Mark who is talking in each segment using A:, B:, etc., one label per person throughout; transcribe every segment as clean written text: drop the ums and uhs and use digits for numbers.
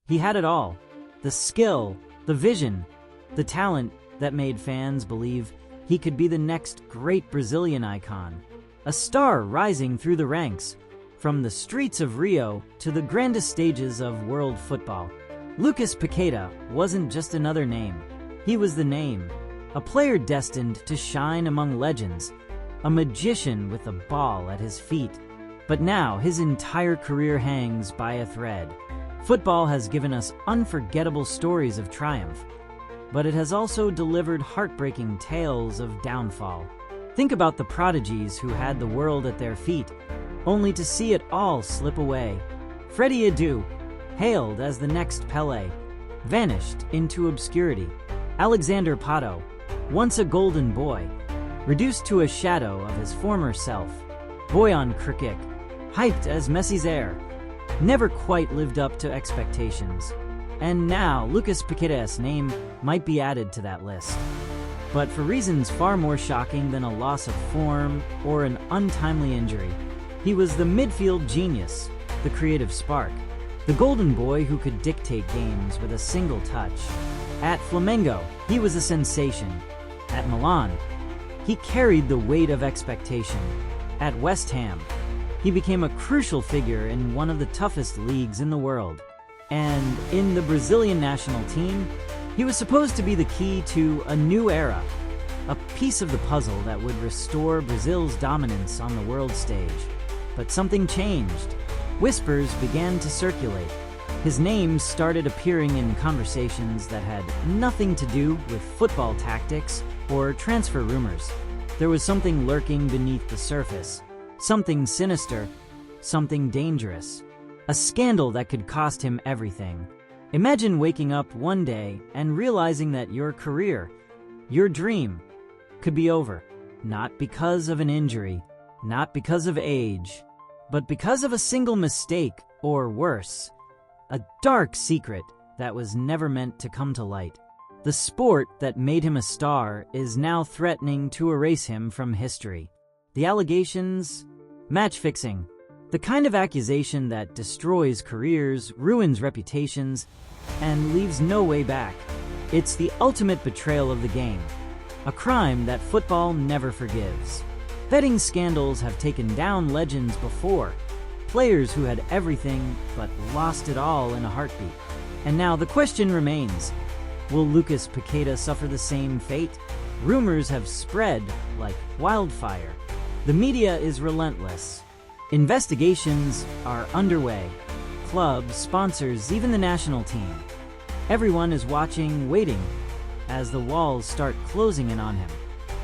A: He had it all: the skill, the vision, the talent that made fans believe he could be the next great Brazilian icon, a star rising through the ranks, from the streets of Rio to the grandest stages of world football. Lucas Paquetá wasn't just another name. He was the name, a player destined to shine among legends, a magician with a ball at his feet. But now his entire career hangs by a thread. Football has given us unforgettable stories of triumph, but it has also delivered heartbreaking tales of downfall. Think about the prodigies who had the world at their feet, only to see it all slip away. Freddie Adu, hailed as the next Pelé, vanished into obscurity. Alexander Pato, once a golden boy, reduced to a shadow of his former self. Boyan Krikic, hyped as Messi's heir, never quite lived up to expectations. And now Lucas Paquetá's name might be added to that list, but for reasons far more shocking than a loss of form or an untimely injury. He was the midfield genius, the creative spark, the golden boy who could dictate games with a single touch. At Flamengo, he was a sensation. At Milan, he carried the weight of expectation. At West Ham, he became a crucial figure in one of the toughest leagues in the world. And in the Brazilian national team, he was supposed to be the key to a new era, a piece of the puzzle that would restore Brazil's dominance on the world stage. But something changed. Whispers began to circulate. His name started appearing in conversations that had nothing to do with football tactics or transfer rumors. There was something lurking beneath the surface, something sinister, something dangerous, a scandal that could cost him everything. Imagine waking up one day and realizing that your career, your dream, could be over, not because of an injury, not because of age, but because of a single mistake, or worse, a dark secret that was never meant to come to light. The sport that made him a star is now threatening to erase him from history. The allegations? Match fixing. The kind of accusation that destroys careers, ruins reputations, and leaves no way back. It's the ultimate betrayal of the game, a crime that football never forgives. Betting scandals have taken down legends before, players who had everything but lost it all in a heartbeat. And now the question remains, will Lucas Paquetá suffer the same fate? Rumors have spread like wildfire. The media is relentless. Investigations are underway. Clubs, sponsors, even the national team. Everyone is watching, waiting, as the walls start closing in on him.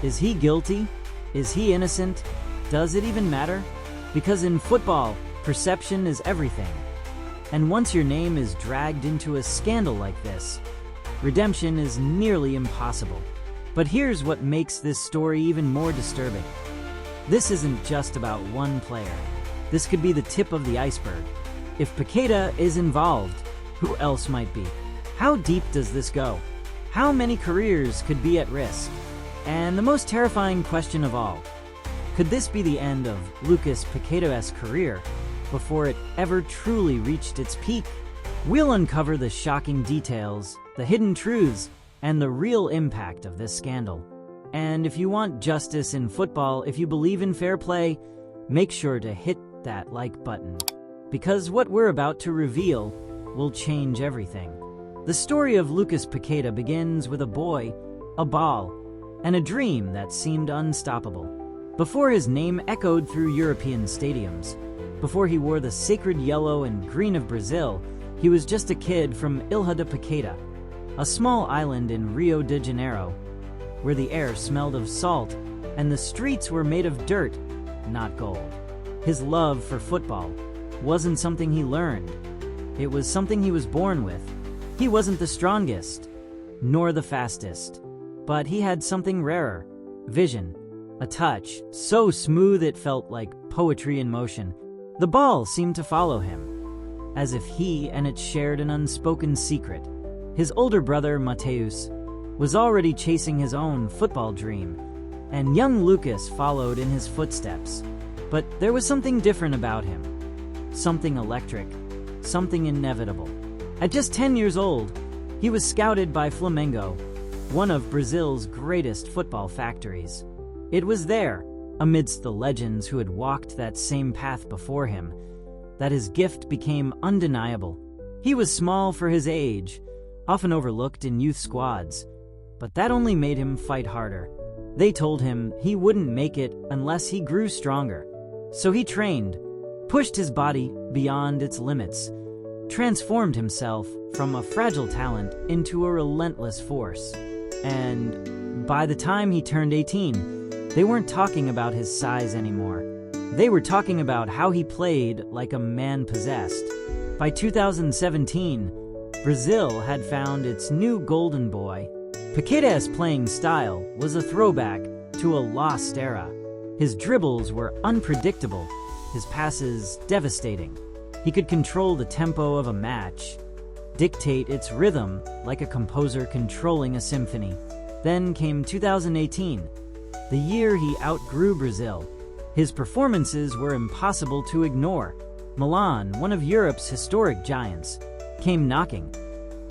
A: Is he guilty? Is he innocent? Does it even matter? Because in football, perception is everything. And once your name is dragged into a scandal like this, redemption is nearly impossible. But here's what makes this story even more disturbing. This isn't just about one player. This could be the tip of the iceberg. If Paqueta is involved, who else might be? How deep does this go? How many careers could be at risk? And the most terrifying question of all, could this be the end of Lucas Paquetá's career before it ever truly reached its peak? We'll uncover the shocking details, the hidden truths, and the real impact of this scandal. And if you want justice in football, if you believe in fair play, make sure to hit that like button, because what we're about to reveal will change everything. The story of Lucas Paquetá begins with a boy, a ball, and a dream that seemed unstoppable. Before his name echoed through European stadiums, before he wore the sacred yellow and green of Brazil, he was just a kid from Ilha de Paqueta, a small island in Rio de Janeiro, where the air smelled of salt and the streets were made of dirt, not gold. His love for football wasn't something he learned. It was something he was born with. He wasn't the strongest, nor the fastest, but he had something rarer: vision, a touch so smooth it felt like poetry in motion. The ball seemed to follow him, as if he and it shared an unspoken secret. His older brother, Mateus, was already chasing his own football dream, and young Lucas followed in his footsteps. But there was something different about him, something electric, something inevitable. At just 10 years old, he was scouted by Flamengo, one of Brazil's greatest football factories. It was there, amidst the legends who had walked that same path before him, that his gift became undeniable. He was small for his age, often overlooked in youth squads, but that only made him fight harder. They told him he wouldn't make it unless he grew stronger. So he trained, pushed his body beyond its limits, transformed himself from a fragile talent into a relentless force. And by the time he turned 18, they weren't talking about his size anymore. They were talking about how he played like a man possessed. By 2017, Brazil had found its new golden boy. Paqueta's playing style was a throwback to a lost era. His dribbles were unpredictable, his passes devastating. He could control the tempo of a match, dictate its rhythm like a composer controlling a symphony. Then came 2018, the year he outgrew Brazil. His performances were impossible to ignore. Milan, one of Europe's historic giants, came knocking,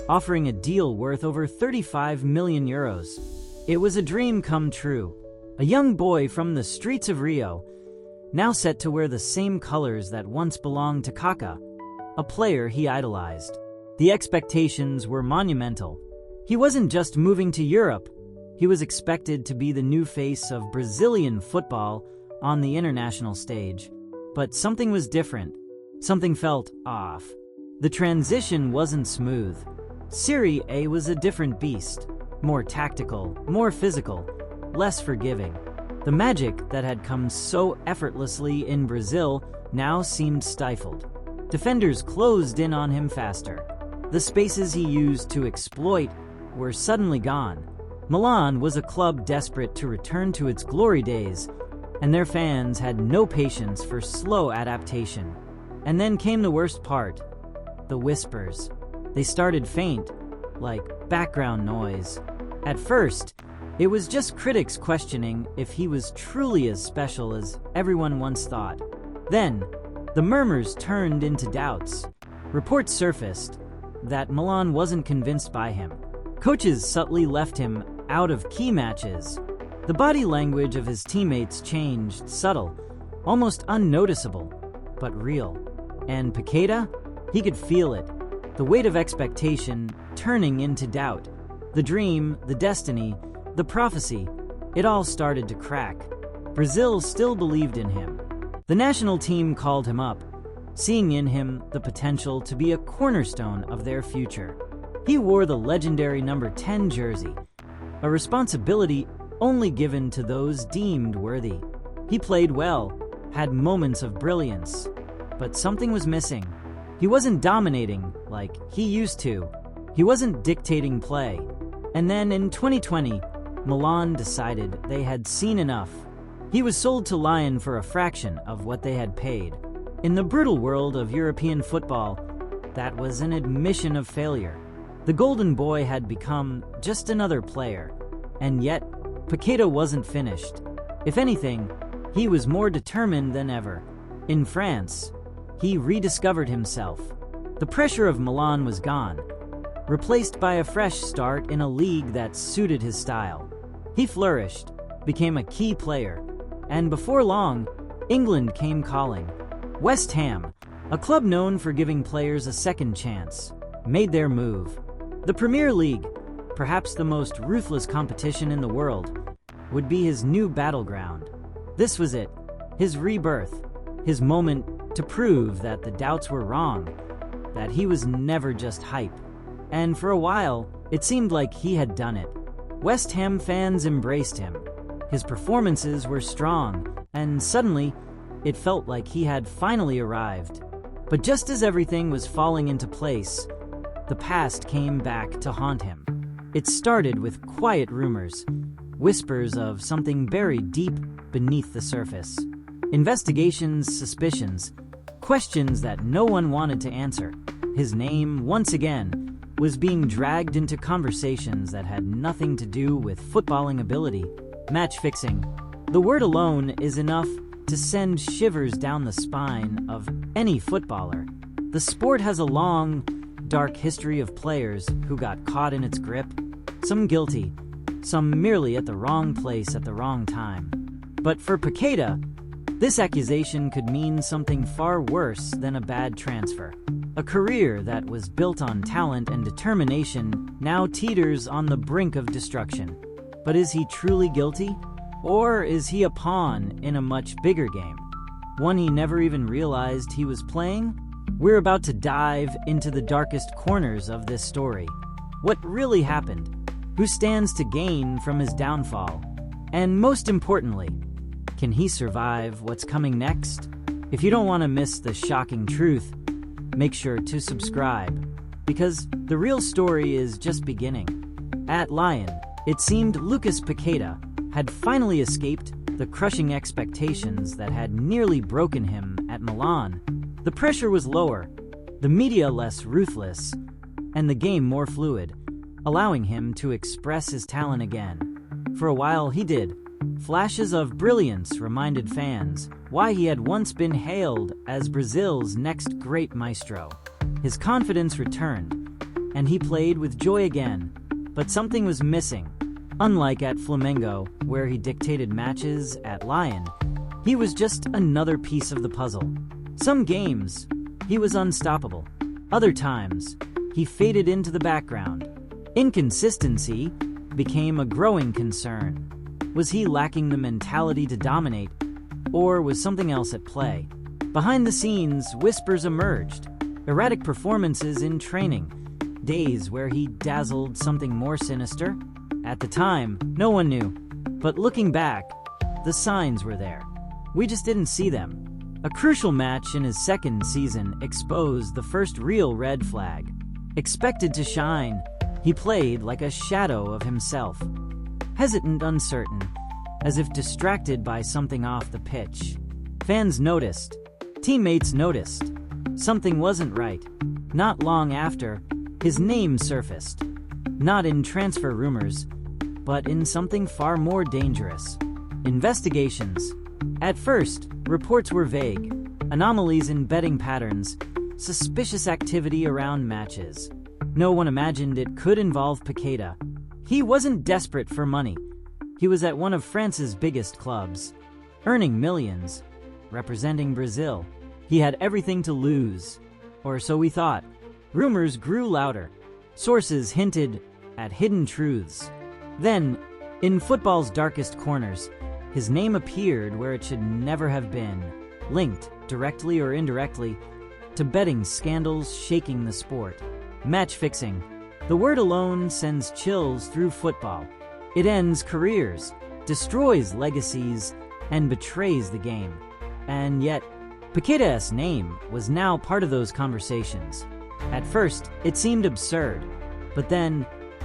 A: offering a deal worth over 35 million euros. It was a dream come true. A young boy from the streets of Rio, now set to wear the same colors that once belonged to Kaká, a player he idolized. The expectations were monumental. He wasn't just moving to Europe, he was expected to be the new face of Brazilian football on the international stage. But something was different. Something felt off. The transition wasn't smooth. Serie A was a different beast, more tactical, more physical, less forgiving. The magic that had come so effortlessly in Brazil now seemed stifled. Defenders closed in on him faster. The spaces he used to exploit were suddenly gone. Milan was a club desperate to return to its glory days, and their fans had no patience for slow adaptation. And then came the worst part, the whispers. They started faint, like background noise. At first, it was just critics questioning if he was truly as special as everyone once thought. Then, the murmurs turned into doubts. Reports surfaced that Milan wasn't convinced by him. Coaches subtly left him out of key matches. The body language of his teammates changed, subtle, almost unnoticeable, but real. And Paqueta? He could feel it. The weight of expectation turning into doubt. The dream, the destiny, the prophecy, it all started to crack. Brazil still believed in him. The national team called him up, seeing in him the potential to be a cornerstone of their future. He wore the legendary number 10 jersey, a responsibility only given to those deemed worthy. He played well, had moments of brilliance, but something was missing. He wasn't dominating like he used to. He wasn't dictating play. And then in 2020, Milan decided they had seen enough. He was sold to Lyon for a fraction of what they had paid. In the brutal world of European football, that was an admission of failure. The Golden Boy had become just another player, and yet Paqueta wasn't finished. If anything, he was more determined than ever. In France, he rediscovered himself. The pressure of Milan was gone, replaced by a fresh start in a league that suited his style. He flourished, became a key player, and before long, England came calling. West Ham, a club known for giving players a second chance, made their move. The Premier League, perhaps the most ruthless competition in the world, would be his new battleground. This was it, his rebirth, his moment to prove that the doubts were wrong, that he was never just hype. And for a while, it seemed like he had done it. West Ham fans embraced him. His performances were strong, and suddenly, it felt like he had finally arrived. But just as everything was falling into place, the past came back to haunt him. It started with quiet rumors, whispers of something buried deep beneath the surface. Investigations, suspicions, questions that no one wanted to answer. His name, once again, was being dragged into conversations that had nothing to do with footballing ability. Match fixing. The word alone is enough to send shivers down the spine of any footballer. The sport has a long, dark history of players who got caught in its grip, some guilty, some merely at the wrong place at the wrong time. But for Paqueta, this accusation could mean something far worse than a bad transfer. A career that was built on talent and determination now teeters on the brink of destruction. But is he truly guilty? Or is he a pawn in a much bigger game? One he never even realized he was playing? We're about to dive into the darkest corners of this story. What really happened? Who stands to gain from his downfall? And most importantly, can he survive what's coming next? If you don't want to miss the shocking truth, make sure to subscribe, because the real story is just beginning. At Lyon, it seemed Lucas Paquetá had finally escaped the crushing expectations that had nearly broken him at Milan. The pressure was lower, the media less ruthless, and the game more fluid, allowing him to express his talent again. For a while he did. Flashes of brilliance reminded fans why he had once been hailed as Brazil's next great maestro. His confidence returned, and he played with joy again. But something was missing. Unlike at Flamengo, where he dictated matches, at Lyon, he was just another piece of the puzzle. Some games, he was unstoppable. Other times, he faded into the background. Inconsistency became a growing concern. Was he lacking the mentality to dominate, or was something else at play? Behind the scenes, whispers emerged. Erratic performances in training, days where he dazzled something more sinister. At the time, no one knew. But looking back, the signs were there. We just didn't see them. A crucial match in his second season exposed the first real red flag. Expected to shine, he played like a shadow of himself. Hesitant, uncertain, as if distracted by something off the pitch. Fans noticed. Teammates noticed. Something wasn't right. Not long after, his name surfaced. Not in transfer rumors, but in something far more dangerous. Investigations. At first, reports were vague. Anomalies in betting patterns, suspicious activity around matches. No one imagined it could involve Paqueta. He wasn't desperate for money. He was at one of France's biggest clubs, earning millions, representing Brazil. He had everything to lose, or so we thought. Rumors grew louder. Sources hinted at hidden truths. Then, in football's darkest corners, his name appeared where it should never have been, linked, directly or indirectly, to betting scandals shaking the sport. Match fixing. The word alone sends chills through football. It ends careers, destroys legacies, and betrays the game. And yet, Paqueta's name was now part of those conversations. At first, it seemed absurd, but then,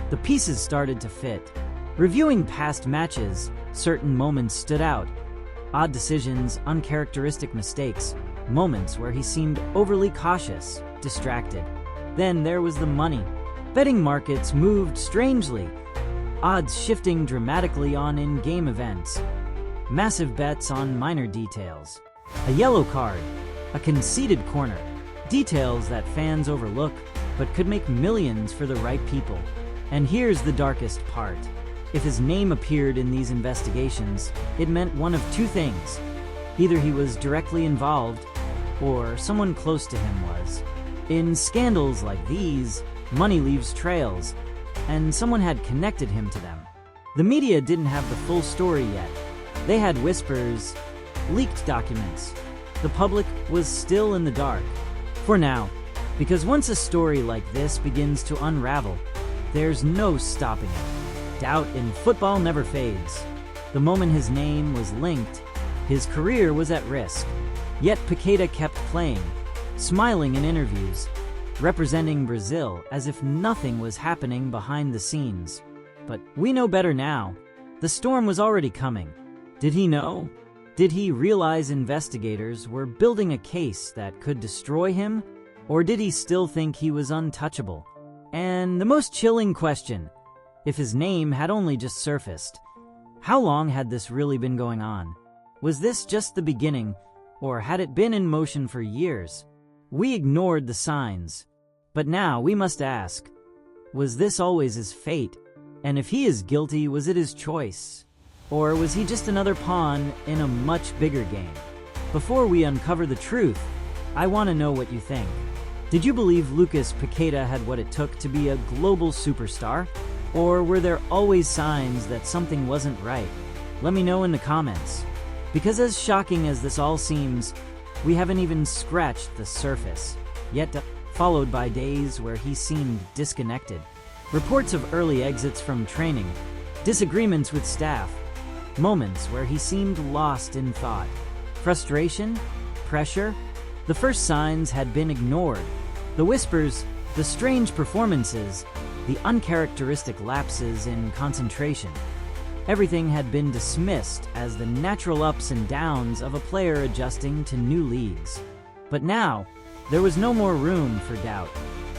A: the pieces started to fit. Reviewing past matches, certain moments stood out. Odd decisions, uncharacteristic mistakes, moments where he seemed overly cautious, distracted. Then there was the money. Betting markets moved strangely, odds shifting dramatically on in-game events. Massive bets on minor details. A yellow card, a conceded corner. Details that fans overlook, but could make millions for the right people. And here's the darkest part. If his name appeared in these investigations, it meant one of two things. Either he was directly involved, or someone close to him was. In scandals like these, money leaves trails, and someone had connected him to them. The media didn't have the full story yet. They had whispers, leaked documents. The public was still in the dark. For now, because once a story like this begins to unravel, there's no stopping it. Doubt in football never fades. The moment his name was linked, his career was at risk. Yet Paqueta kept playing, smiling in interviews, representing Brazil as if nothing was happening behind the scenes. But we know better now. The storm was already coming. Did he know? Did he realize investigators were building a case that could destroy him? Or did he still think he was untouchable? And the most chilling question, if his name had only just surfaced, how long had this really been going on? Was this just the beginning, or had it been in motion for years? We ignored the signs. But now we must ask, was this always his fate? And if he is guilty, was it his choice? Or was he just another pawn in a much bigger game? Before we uncover the truth, I want to know what you think. Did you believe Lucas Paquetá had what it took to be a global superstar? Or were there always signs that something wasn't right? Let me know in the comments. Because as shocking as this all seems, we haven't even scratched the surface. Yet, followed by days where he seemed disconnected. Reports of early exits from training, disagreements with staff, moments where he seemed lost in thought. Frustration? Pressure? The first signs had been ignored. The whispers, the strange performances, the uncharacteristic lapses in concentration. Everything had been dismissed as the natural ups and downs of a player adjusting to new leagues. But now, there was no more room for doubt.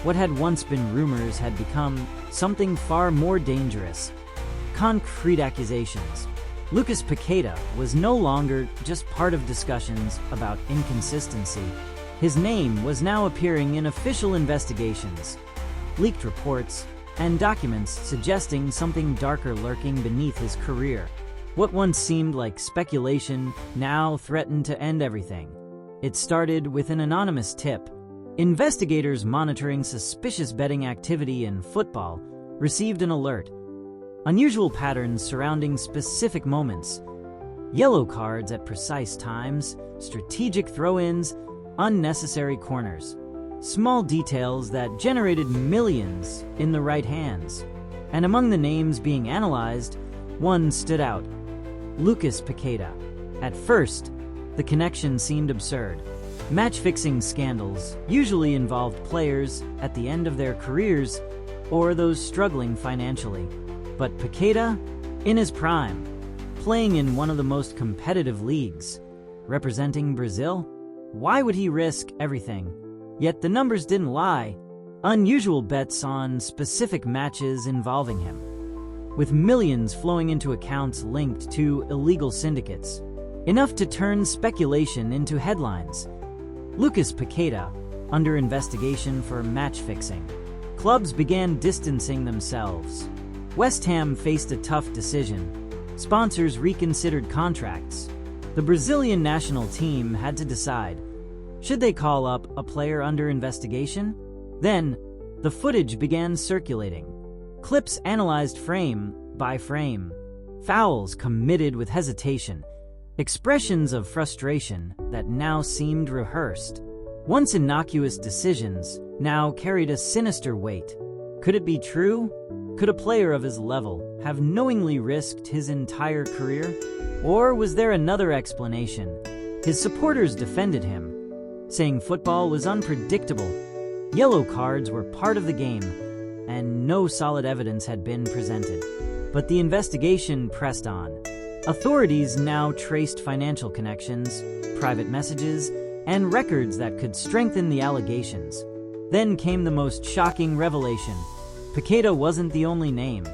A: What had once been rumors had become something far more dangerous. Concrete accusations. Lucas Paquetá was no longer just part of discussions about inconsistency. His name was now appearing in official investigations, leaked reports, and documents suggesting something darker lurking beneath his career. What once seemed like speculation now threatened to end everything. It started with an anonymous tip. Investigators monitoring suspicious betting activity in football received an alert. Unusual patterns surrounding specific moments. Yellow cards at precise times, strategic throw-ins, unnecessary corners. Small details that generated millions in the right hands. And among the names being analyzed, one stood out. Lucas Paquetá. At first, the connection seemed absurd. Match-fixing scandals usually involved players at the end of their careers or those struggling financially. But Paquetá, in his prime, playing in one of the most competitive leagues, representing Brazil, why would he risk everything? Yet the numbers didn't lie. Unusual bets on specific matches involving him, with millions flowing into accounts linked to illegal syndicates. Enough to turn speculation into headlines. Lucas Paquetá, under investigation for match fixing. Clubs began distancing themselves. West Ham faced a tough decision. Sponsors reconsidered contracts. The Brazilian national team had to decide, should they call up a player under investigation? Then, the footage began circulating. Clips analyzed frame by frame. Fouls committed with hesitation. Expressions of frustration that now seemed rehearsed. Once innocuous decisions now carried a sinister weight. Could it be true? Could a player of his level have knowingly risked his entire career? Or was there another explanation? His supporters defended him, saying football was unpredictable. Yellow cards were part of the game, and no solid evidence had been presented. But the investigation pressed on. Authorities now traced financial connections, private messages, and records that could strengthen the allegations. Then came the most shocking revelation. Paqueta wasn't the only name.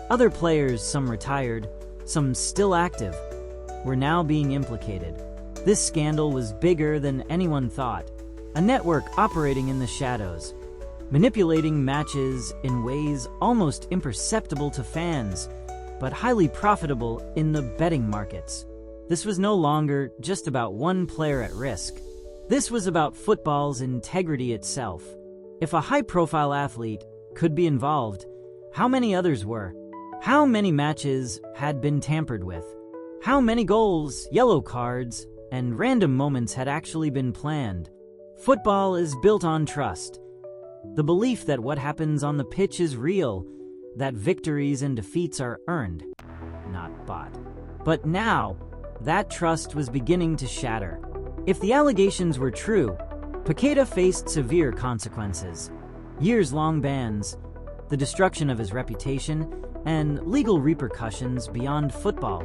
A: Other players, some retired, some still active, were now being implicated. This scandal was bigger than anyone thought. A network operating in the shadows, manipulating matches in ways almost imperceptible to fans, but highly profitable in the betting markets. This was no longer just about one player at risk. This was about football's integrity itself. If a high-profile athlete could be involved, how many others were? How many matches had been tampered with? How many goals, yellow cards, and random moments had actually been planned? Football is built on trust. The belief that what happens on the pitch is real, that victories and defeats are earned, not bought. But now, that trust was beginning to shatter. If the allegations were true, Paqueta faced severe consequences. Years-long bans, the destruction of his reputation, and legal repercussions beyond football.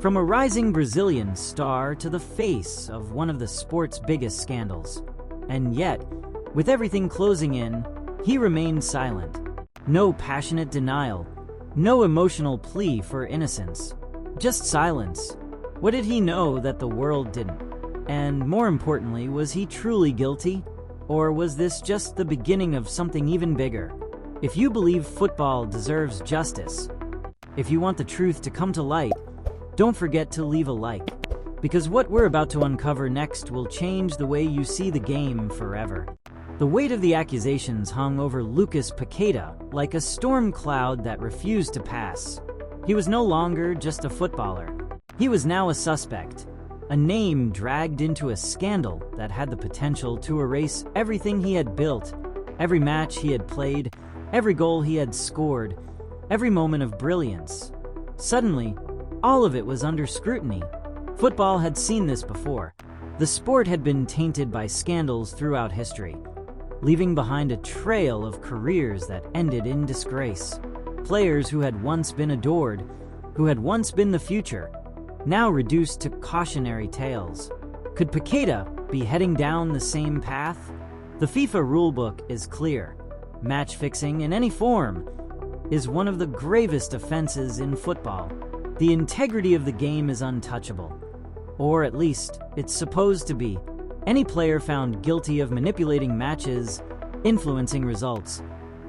A: From a rising Brazilian star to the face of one of the sport's biggest scandals. And yet, with everything closing in, he remained silent. No passionate denial, no emotional plea for innocence. Just silence. What did he know that the world didn't? And more importantly, was he truly guilty? Or was this just the beginning of something even bigger? If you believe football deserves justice, if you want the truth to come to light, don't forget to leave a like. Because what we're about to uncover next will change the way you see the game forever. The weight of the accusations hung over Lucas Paquetá like a storm cloud that refused to pass. He was no longer just a footballer. He was now a suspect, a name dragged into a scandal that had the potential to erase everything he had built, every match he had played, every goal he had scored, every moment of brilliance. Suddenly, all of it was under scrutiny. Football had seen this before. The sport had been tainted by scandals throughout history, leaving behind a trail of careers that ended in disgrace. Players who had once been adored, who had once been the future, now reduced to cautionary tales. Could Paqueta be heading down the same path? The FIFA rulebook is clear. Match fixing in any form is one of the gravest offenses in football. The integrity of the game is untouchable. Or at least, it's supposed to be. Any player found guilty of manipulating matches, influencing results,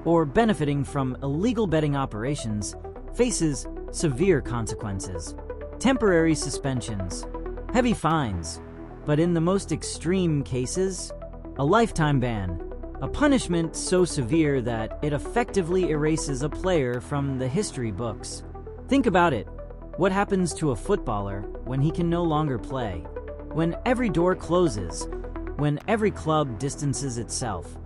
A: or benefiting from illegal betting operations faces severe consequences. Temporary suspensions, heavy fines, but in the most extreme cases, a lifetime ban, a punishment so severe that it effectively erases a player from the history books. Think about it. What happens to a footballer when he can no longer play? When every door closes? When every club distances itself?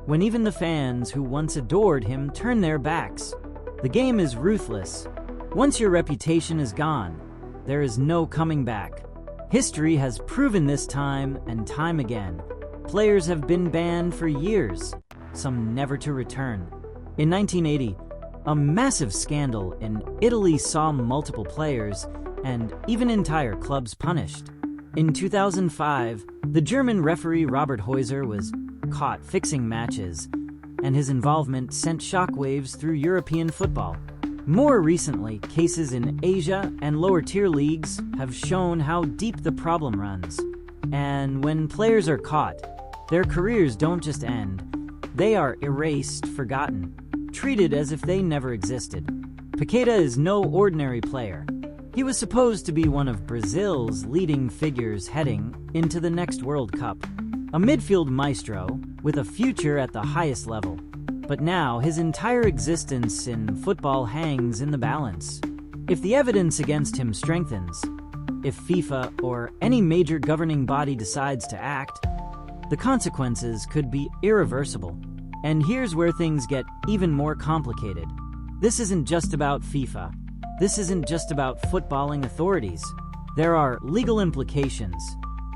A: When even the fans who once adored him turn their backs? The game is ruthless. Once your reputation is gone, there is no coming back. History has proven this time and time again. Players have been banned for years, some never to return. In 1980, a massive scandal in Italy saw multiple players and even entire clubs punished. In 2005, the German referee Robert Heuser was caught fixing matches, and his involvement sent shockwaves through European football. More recently, cases in Asia and lower-tier leagues have shown how deep the problem runs. And when players are caught, their careers don't just end, they are erased, forgotten, treated as if they never existed. Paqueta is no ordinary player. He was supposed to be one of Brazil's leading figures heading into the next World Cup. A midfield maestro with a future at the highest level. But now his entire existence in football hangs in the balance. If the evidence against him strengthens, if FIFA or any major governing body decides to act, the consequences could be irreversible. And here's where things get even more complicated. This isn't just about FIFA. This isn't just about footballing authorities. There are legal implications.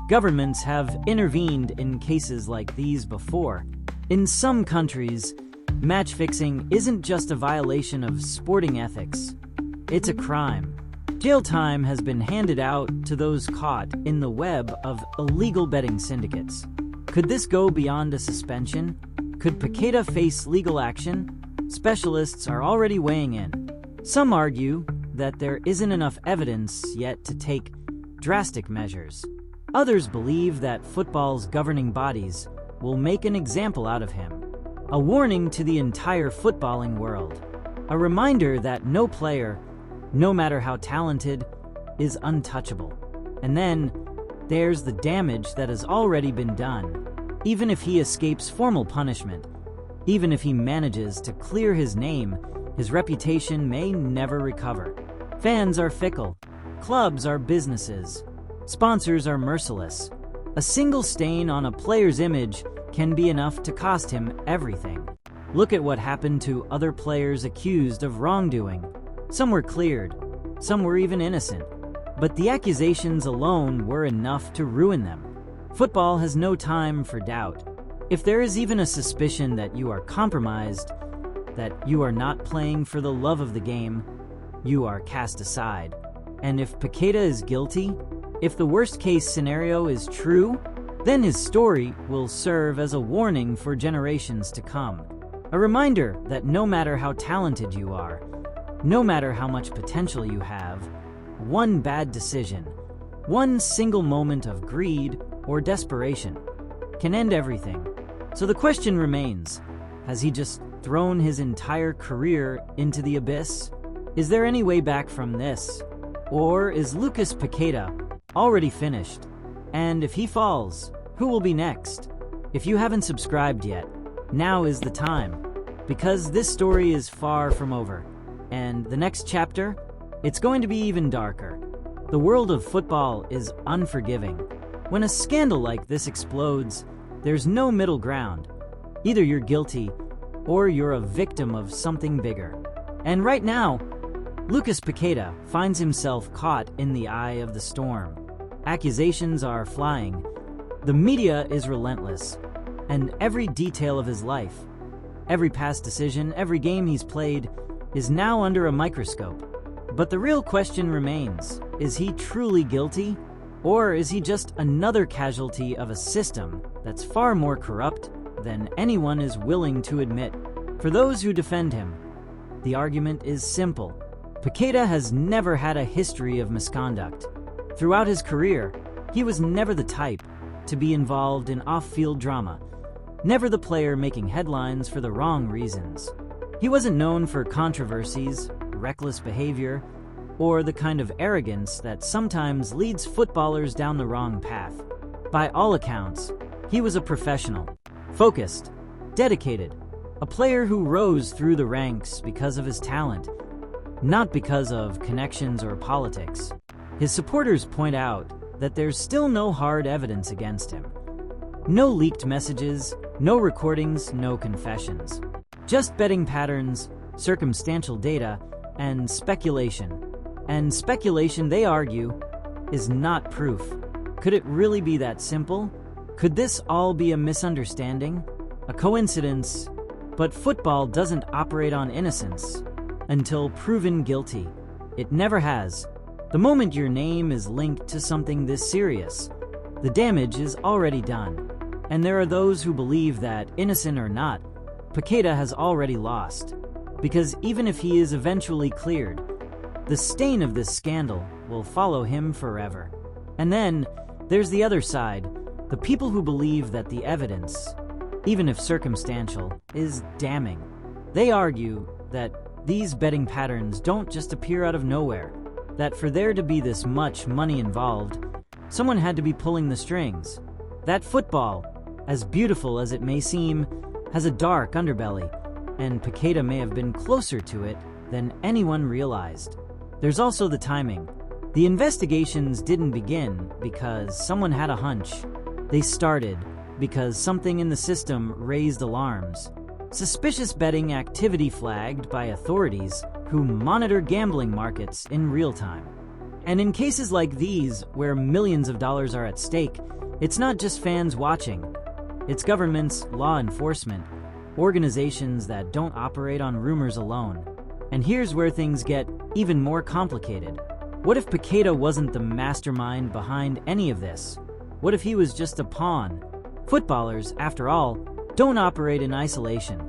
A: Governments have intervened in cases like these before. In some countries, match fixing isn't just a violation of sporting ethics. It's a crime. Jail time has been handed out to those caught in the web of illegal betting syndicates. Could this go beyond a suspension? Could Paqueta face legal action? Specialists are already weighing in. Some argue that there isn't enough evidence yet to take drastic measures. Others believe that football's governing bodies will make an example out of him. A warning to the entire footballing world. A reminder that no player, no matter how talented, is untouchable. And then, there's the damage that has already been done. Even if he escapes formal punishment, even if he manages to clear his name, his reputation may never recover. Fans are fickle. Clubs are businesses. Sponsors are merciless. A single stain on a player's image can be enough to cost him everything. Look at what happened to other players accused of wrongdoing. Some were cleared, some were even innocent. But the accusations alone were enough to ruin them. Football has no time for doubt. If there is even a suspicion that you are compromised, that you are not playing for the love of the game, you are cast aside. And if Paqueta is guilty, if the worst-case scenario is true, then his story will serve as a warning for generations to come. A reminder that no matter how talented you are, no matter how much potential you have, one bad decision, one single moment of greed or desperation can end everything. So the question remains, has he just thrown his entire career into the abyss? Is there any way back from this? Or is Lucas Paquetá already finished? And if he falls, who will be next? If you haven't subscribed yet, now is the time, because this story is far from over. And the next chapter, it's going to be even darker. The world of football is unforgiving. When a scandal like this explodes, there's no middle ground. Either you're guilty, or you're a victim of something bigger. And right now, Lucas Paquetá finds himself caught in the eye of the storm. Accusations are flying, the media is relentless, and every detail of his life, every past decision, every game he's played, is now under a microscope. But the real question remains, is he truly guilty? Or is he just another casualty of a system that's far more corrupt than anyone is willing to admit? For those who defend him, the argument is simple. Paqueta has never had a history of misconduct. Throughout his career, he was never the type to be involved in off-field drama, never the player making headlines for the wrong reasons. He wasn't known for controversies, reckless behavior, or the kind of arrogance that sometimes leads footballers down the wrong path. By all accounts, he was a professional, focused, dedicated, a player who rose through the ranks because of his talent, not because of connections or politics. His supporters point out that there's still no hard evidence against him. No leaked messages, no recordings, no confessions. Just betting patterns, circumstantial data, and speculation. And speculation, they argue, is not proof. Could it really be that simple? Could this all be a misunderstanding? A coincidence? But football doesn't operate on innocence until proven guilty. It never has. The moment your name is linked to something this serious, the damage is already done. And there are those who believe that, innocent or not, Paqueta has already lost. Because even if he is eventually cleared, the stain of this scandal will follow him forever. And then, there's the other side, the people who believe that the evidence, even if circumstantial, is damning. They argue that these betting patterns don't just appear out of nowhere, that for there to be this much money involved, someone had to be pulling the strings. That football, as beautiful as it may seem, has a dark underbelly, and Paqueta may have been closer to it than anyone realized. There's also the timing. The investigations didn't begin because someone had a hunch. They started because something in the system raised alarms. Suspicious betting activity flagged by authorities who monitor gambling markets in real time. And in cases like these, where millions of dollars are at stake, it's not just fans watching. It's governments, law enforcement, organizations that don't operate on rumors alone. And here's where things get even more complicated. What if Paqueta wasn't the mastermind behind any of this? What if he was just a pawn? Footballers, after all, don't operate in isolation.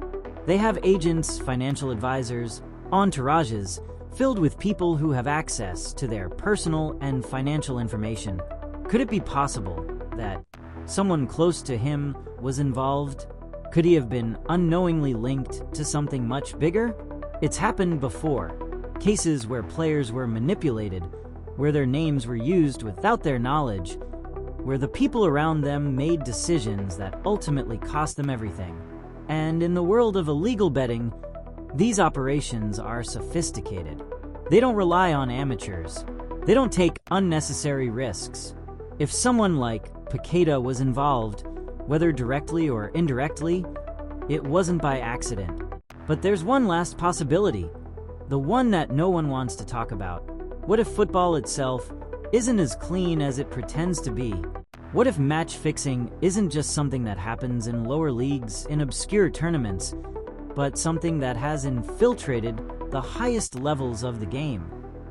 A: They have agents, financial advisors, entourages, filled with people who have access to their personal and financial information. Could it be possible that someone close to him was involved? Could he have been unknowingly linked to something much bigger? It's happened before. Cases where players were manipulated, where their names were used without their knowledge, where the people around them made decisions that ultimately cost them everything. And in the world of illegal betting, these operations are sophisticated. They don't rely on amateurs. They don't take unnecessary risks. If someone like Paqueta was involved, whether directly or indirectly, it wasn't by accident. But there's one last possibility, the one that no one wants to talk about. What if football itself isn't as clean as it pretends to be? What if match fixing isn't just something that happens in lower leagues, in obscure tournaments, but something that has infiltrated the highest levels of the game?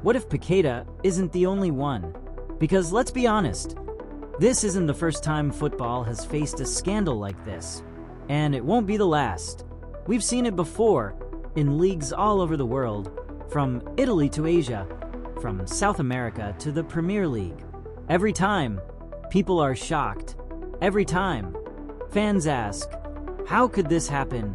A: What if Paqueta isn't the only one? Because let's be honest, this isn't the first time football has faced a scandal like this, and it won't be the last. We've seen it before in leagues all over the world, from Italy to Asia, from South America to the Premier League. Every time, people are shocked. Every time, fans ask, How could this happen?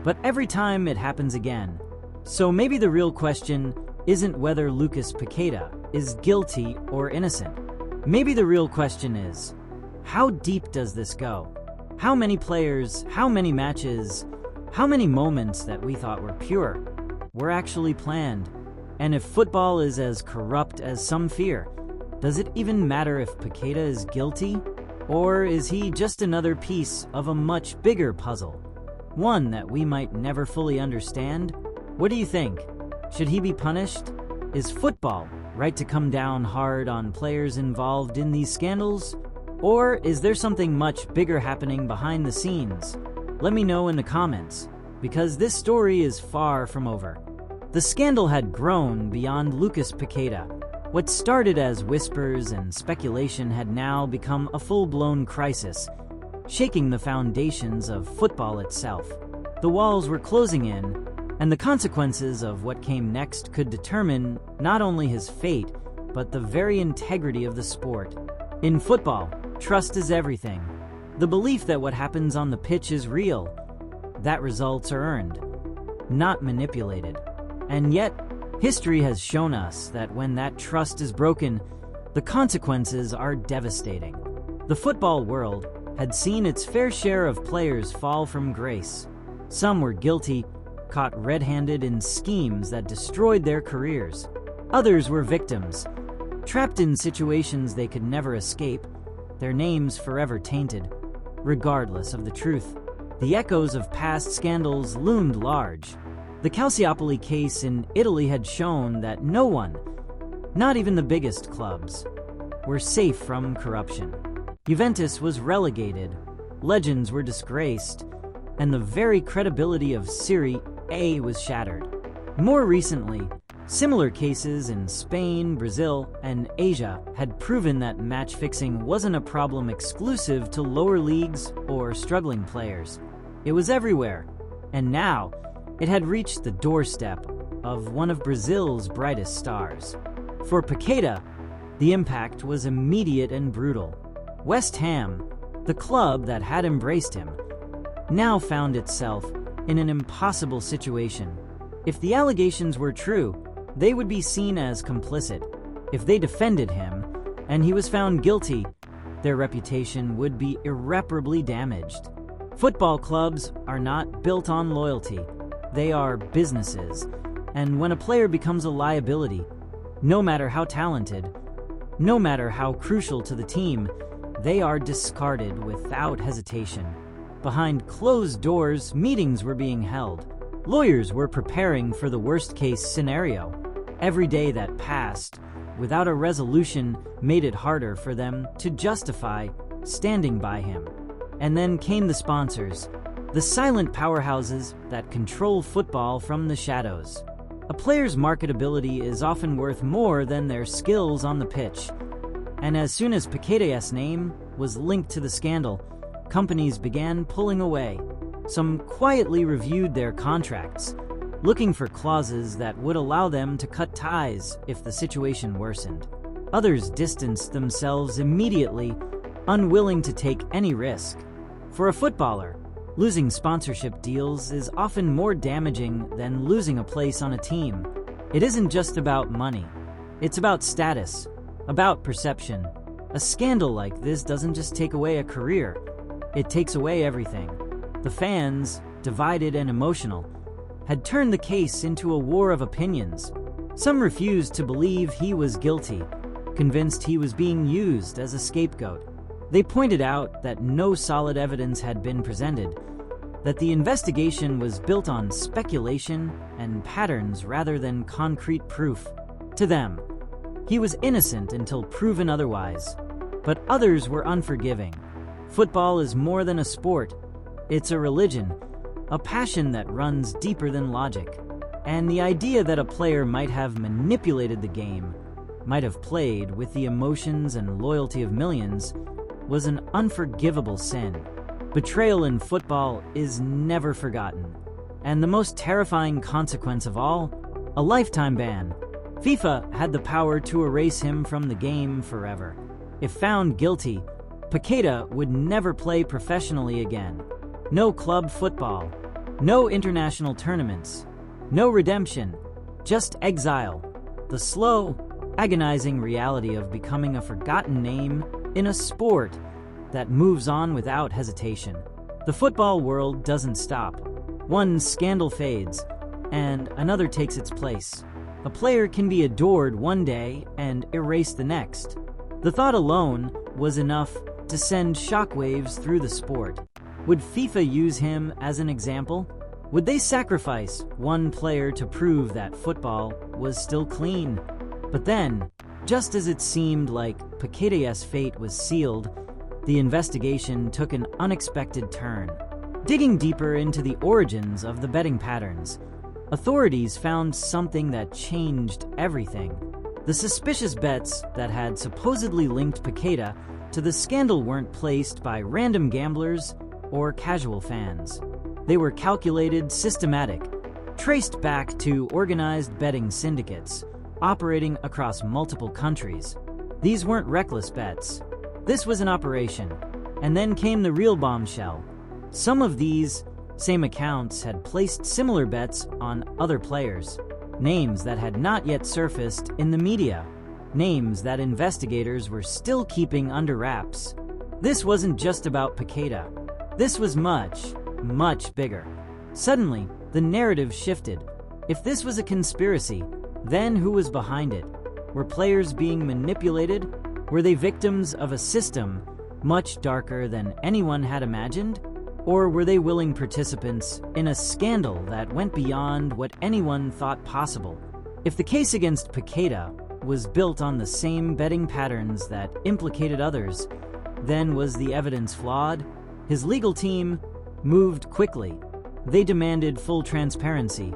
A: But every time it happens again. So maybe the real question isn't whether Lucas Paquetá is guilty or innocent. Maybe the real question is, how deep does this go? How many players, how many matches, how many moments that we thought were pure were actually planned? And if football is as corrupt as some fear, does it even matter if Paqueta is guilty? Or is he just another piece of a much bigger puzzle? One that we might never fully understand? What do you think? Should he be punished? Is football right to come down hard on players involved in these scandals? Or is there something much bigger happening behind the scenes? Let me know in the comments, because this story is far from over. The scandal had grown beyond Lucas Paquetá. What started as whispers and speculation had now become a full-blown crisis, shaking the foundations of football itself. The walls were closing in, and the consequences of what came next could determine not only his fate, but the very integrity of the sport. In football, trust is everything. The belief that what happens on the pitch is real, that results are earned, not manipulated. And yet, history has shown us that when that trust is broken, the consequences are devastating. The football world had seen its fair share of players fall from grace. Some were guilty, caught red-handed in schemes that destroyed their careers. Others were victims, trapped in situations they could never escape, their names forever tainted. Regardless of the truth, the echoes of past scandals loomed large. The Calciopoli case in Italy had shown that no one, not even the biggest clubs, were safe from corruption. Juventus was relegated, legends were disgraced, and the very credibility of Serie A was shattered. More recently, similar cases in Spain, Brazil, and Asia had proven that match-fixing wasn't a problem exclusive to lower leagues or struggling players. It was everywhere, and now it had reached the doorstep of one of Brazil's brightest stars. For Paqueta, the impact was immediate and brutal. West Ham, the club that had embraced him, now found itself in an impossible situation. If the allegations were true, they would be seen as complicit. If they defended him, and he was found guilty, their reputation would be irreparably damaged. Football clubs are not built on loyalty. They are businesses, and when a player becomes a liability, no matter how talented, no matter how crucial to the team, they are discarded without hesitation. Behind closed doors, meetings were being held. Lawyers were preparing for the worst-case scenario. Every day that passed without a resolution made it harder for them to justify standing by him. And then came the sponsors, the silent powerhouses that control football from the shadows. A player's marketability is often worth more than their skills on the pitch. And as soon as Paqueta's name was linked to the scandal, companies began pulling away. Some quietly reviewed their contracts, looking for clauses that would allow them to cut ties if the situation worsened. Others distanced themselves immediately, unwilling to take any risk. For a footballer, losing sponsorship deals is often more damaging than losing a place on a team. It isn't just about money. It's about status, about perception. A scandal like this doesn't just take away a career. It takes away everything. The fans, divided and emotional, had turned the case into a war of opinions. Some refused to believe he was guilty, convinced he was being used as a scapegoat. They pointed out that no solid evidence had been presented, that the investigation was built on speculation and patterns rather than concrete proof. To them, he was innocent until proven otherwise. But others were unforgiving. Football is more than a sport. It's a religion, a passion that runs deeper than logic. And the idea that a player might have manipulated the game, might have played with the emotions and loyalty of millions, was an unforgivable sin. Betrayal in football is never forgotten. And the most terrifying consequence of all, a lifetime ban. FIFA had the power to erase him from the game forever. If found guilty, Paqueta would never play professionally again. No club football. No international tournaments. No redemption. Just exile. The slow, agonizing reality of becoming a forgotten name in a sport that moves on without hesitation. The football world doesn't stop. One scandal fades, and another takes its place. A player can be adored one day and erased the next. The thought alone was enough to send shockwaves through the sport. Would FIFA use him as an example? Would they sacrifice one player to prove that football was still clean? But then, just as it seemed like Paqueta's fate was sealed, the investigation took an unexpected turn. Digging deeper into the origins of the betting patterns, authorities found something that changed everything. The suspicious bets that had supposedly linked Paqueta to the scandal weren't placed by random gamblers or casual fans. They were calculated, systematic, traced back to organized betting syndicates operating across multiple countries. These weren't reckless bets. This was an operation. And then came the real bombshell. Some of these same accounts had placed similar bets on other players, names that had not yet surfaced in the media, names that investigators were still keeping under wraps. This wasn't just about Paqueta. This was much, much bigger. Suddenly, the narrative shifted. If this was a conspiracy, then who was behind it? Were players being manipulated? Were they victims of a system much darker than anyone had imagined? Or were they willing participants in a scandal that went beyond what anyone thought possible? If the case against Paqueta was built on the same betting patterns that implicated others, then was the evidence flawed? His legal team moved quickly. They demanded full transparency,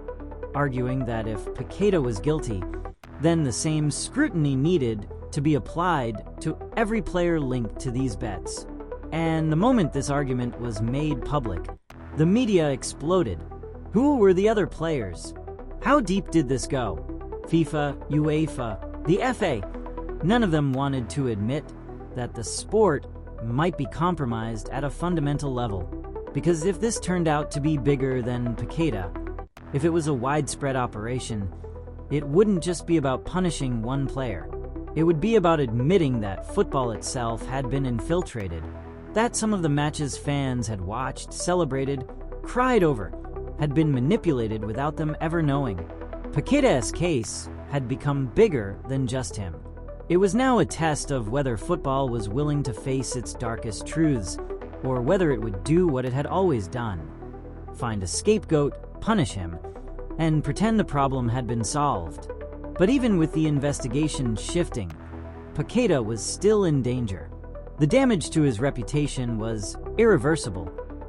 A: arguing that if Paqueta was guilty, then the same scrutiny needed to be applied to every player linked to these bets. And the moment this argument was made public, the media exploded. Who were the other players? How deep did this go? FIFA, UEFA, the FA. None of them wanted to admit that the sport might be compromised at a fundamental level. Because if this turned out to be bigger than Paqueta, if it was a widespread operation, it wouldn't just be about punishing one player. It would be about admitting that football itself had been infiltrated, that some of the matches fans had watched, celebrated, cried over, had been manipulated without them ever knowing. Paqueta's case had become bigger than just him. It was now a test of whether football was willing to face its darkest truths, or whether it would do what it had always done: find a scapegoat, punish him, and pretend the problem had been solved. But even with the investigation shifting, Paqueta was still in danger. The damage to his reputation was irreversible.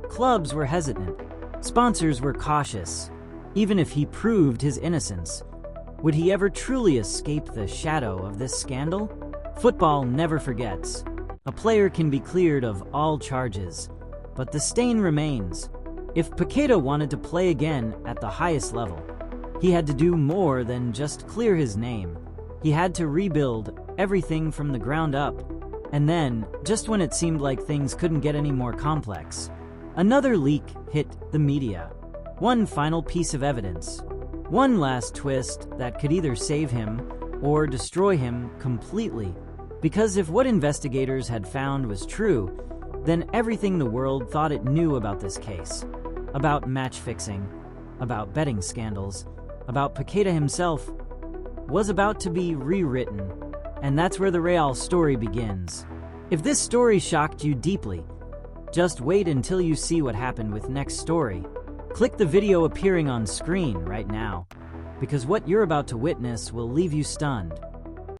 A: Clubs were hesitant. Sponsors were cautious. Even if he proved his innocence, would he ever truly escape the shadow of this scandal? Football never forgets. A player can be cleared of all charges, but the stain remains. If Paqueta wanted to play again at the highest level, he had to do more than just clear his name. He had to rebuild everything from the ground up. And then, just when it seemed like things couldn't get any more complex, another leak hit the media. One final piece of evidence. One last twist that could either save him or destroy him completely. Because if what investigators had found was true, then everything the world thought it knew about this case, about match fixing, about betting scandals, about Paqueta himself, was about to be rewritten. And that's where the Real story begins. If this story shocked you deeply, just wait until you see what happened with next story. Click the video appearing on screen right now, because what you're about to witness will leave you stunned.